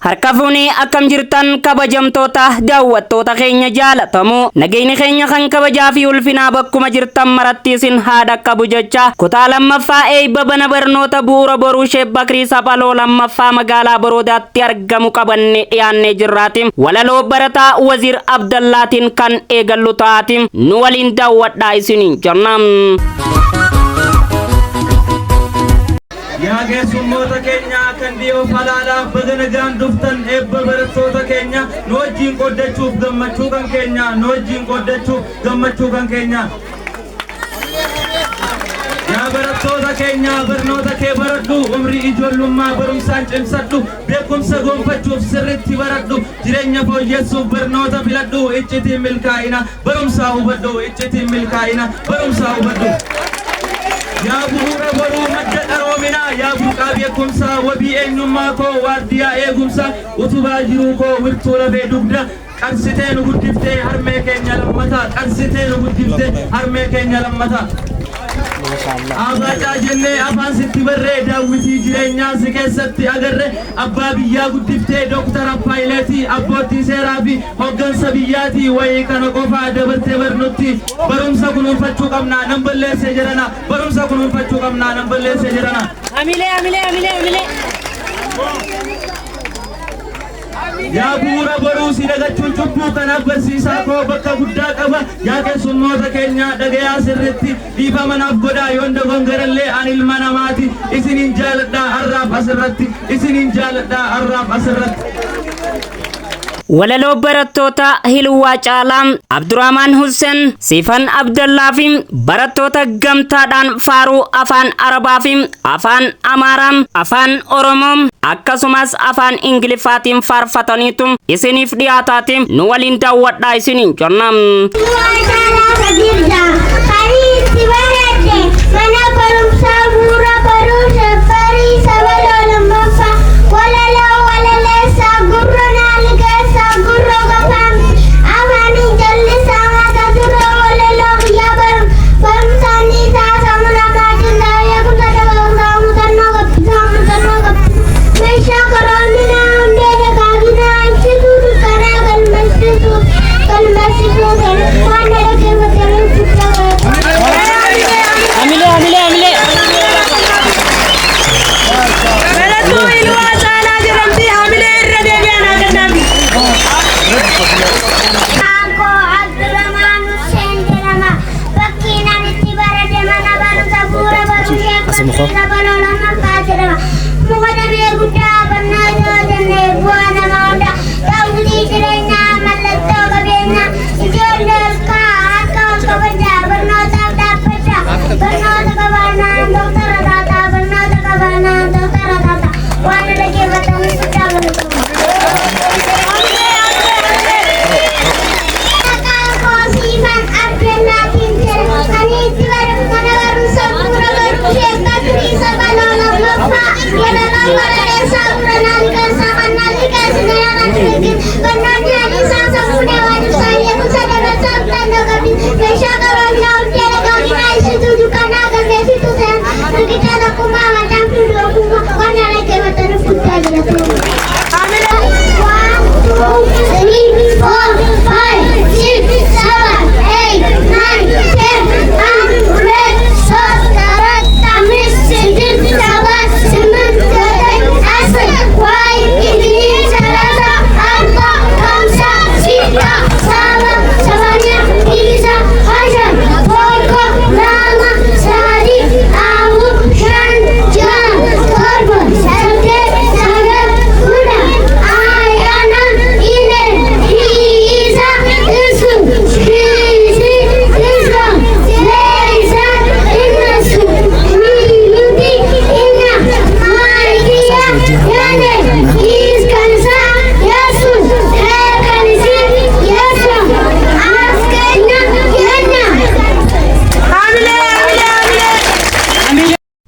Harkafuuni akkam jirtan kabajamtoota daawwattoota keenya jaalatamu nagayni keenya kan kabajaa fi ulfinaa bakkuma jirtan maratti isin haadha qabu jecha kutaa lammaffaa eebba bana barnoota bu'uura boruu Sheek Bakrii Saphaloo lammaffaa magaalaa Boroodaatti argamu qabanne dhiyaannee jirraati. Walaloo barataa Waziir Abdallaatiin kan eegallu taati. Nu waliin daawwadhaa isiniin jennaan. yaa keessummoota keenya kan dhiyoo falaalaaf baga nagaan dhuftan eebba barattoota keenya nu wajjin qoddachuuf gammachuu kan keenya nu wajjin qoddachuuf gammachuu kan keenya yaa barattoota keenya barnoota kee baradhu umrii ijoollummaa barumsaan cimsadhu beekumsa gonfachuuf sirriitti baradhu jireenya fooyyessuuf barnoota filadhu iccitiin milkaa'ina barumsaa hubadhu iccitiin milkaa'ina barumsaa hubadhu yaa bu'uura boruu madda qaroominaa yaa burqaa beekumsaa wabii eenyummaa koo waardiyaa eegumsaa utubaa jiruu koo wirtuu lafee dugda qarsitee nu guddiftee harmee keenya lammataa qarsitee nu guddiftee harmee keenya lammataa Abaacaa jennee afaan sitti barree daawwitii jireenyaa si keessatti agarre abbaa biyyaa guddiftee Dooktara Paayileetii abbootii seeraa fi hoggansa biyyaatii wayii kana qofaa dabartee barnutti barumsa kunuunfachuu qabnaa nan balleessee jirana barumsa kunuunfachuu qabnaa nan balleessee jirana. Amilee. yaa bu'uura boruu si dagachuun cubbuu kanaaf barsiisaa koo bakka guddaa qaba yaa keessummoota keenya dhagayaa sirriitti dhiifamanaaf godhaa yoon dogongarallee an ilma namaati isiniin jaaladhaa har'aaf asirratti isiniin jaaladhaa har'aaf asirratti. Walaloo barattoota Hilwaa Caalaa Abdurrahmaan Hussein Sifan Abdallaa fi barattoota gamtaadhaan faaruu afaan Arabaa fi afaan Amaaraa afaan Oromoo akkasumas afaan Ingiliffaatiin faarfataniitu isiniif dhiyaataati. Nu waliin daawwadhaa isiniin jennaan.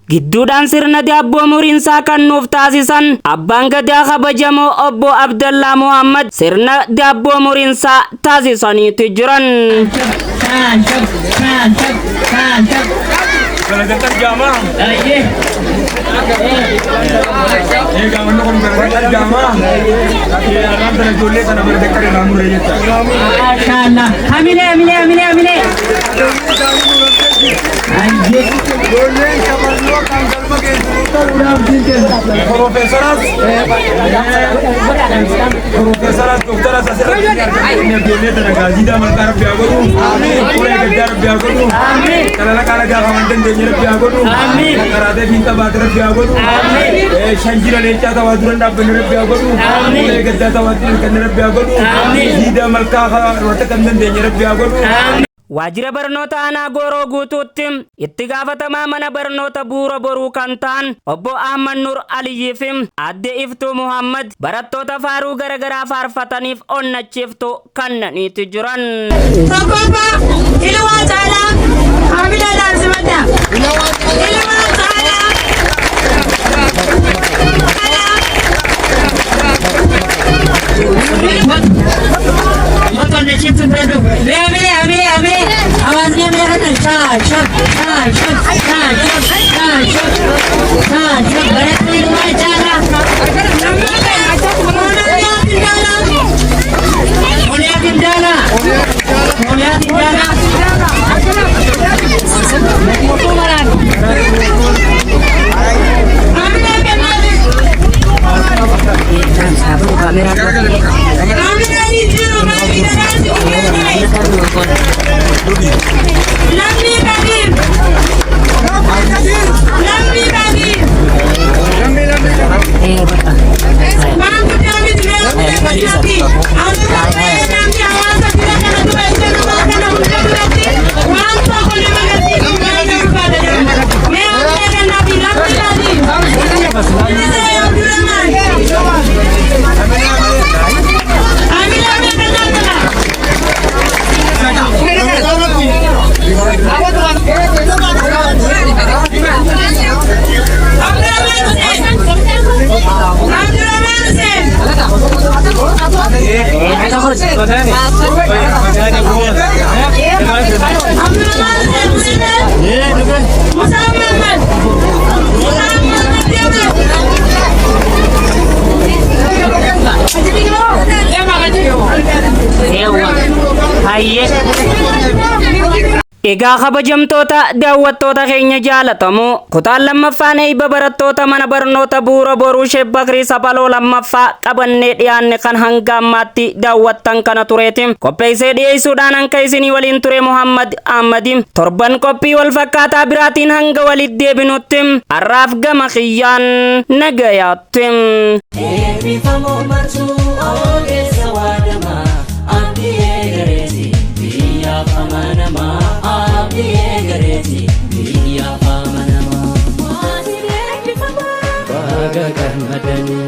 Gidduudhaan sirna daabboo muriinsaa kan nuuf taasisan abbaan gadaa kabajamoo obbo Abdallaa Muhammad sirna daabboo muriinsaa taasisaniitu jiran. Galagattar jama. Aye. Gamanno kun galagattar jama. Aram tara jolle kana galagattar namu rejeta. Masyaallah. Amine. Aye. Jolle kamarlo kan galma ke uram dinte. Profesoras. Profesoras doktoras asera ne jolle tara gazida malkar biagodu. Amin. Pure gadar biagodu. Amin. Kala kala ga kamanten de biagodu. Amin. Karade finta badar biagodu. Amin. Shanjira lecha ta waduran da benere biagodu. Amin. Pure gadda ta waduran kanere biagodu. Amin. Jida malka rota kanden de biagodu. Amin. Waajjira barnoota aanaa gooroo guutuutti itti gaafatamaa mana barnoota bu'uura boruu kan ta'an obbo Ahmad Nur Aliyyiif adde Iftuu Muhammad barattoota faaruu garaagaraa faarfataniif onnachiiftu kannaniiti jiran. Tokkoffaa ilmaa caalaa hamilaadhaan simadda. Ilmaa caalaa. Motornya cipu beradu. Ambil. Awasnya mereka cacok. Berat ilmu cara. Mulia Tindana. Egaa kabajamtoota daawwattoota keenya jaalatamoo kutaan lammaffaan eebba barattoota mana barnoota bu'uura boruu Sheek Bakrii Saphaloo lammaffaa qabannee dhiyaanne kan hanga ammaatti daawwattan kana tureeti. Qopheessee dhiyeessuudhaan hanka isinii waliin ture Muhammad Ahmadi. Torban qophii wal fakkaataa biraatiin hanga walitti deebinutti har'aaf gama kiyyaan nagayaatti. Baga garmadani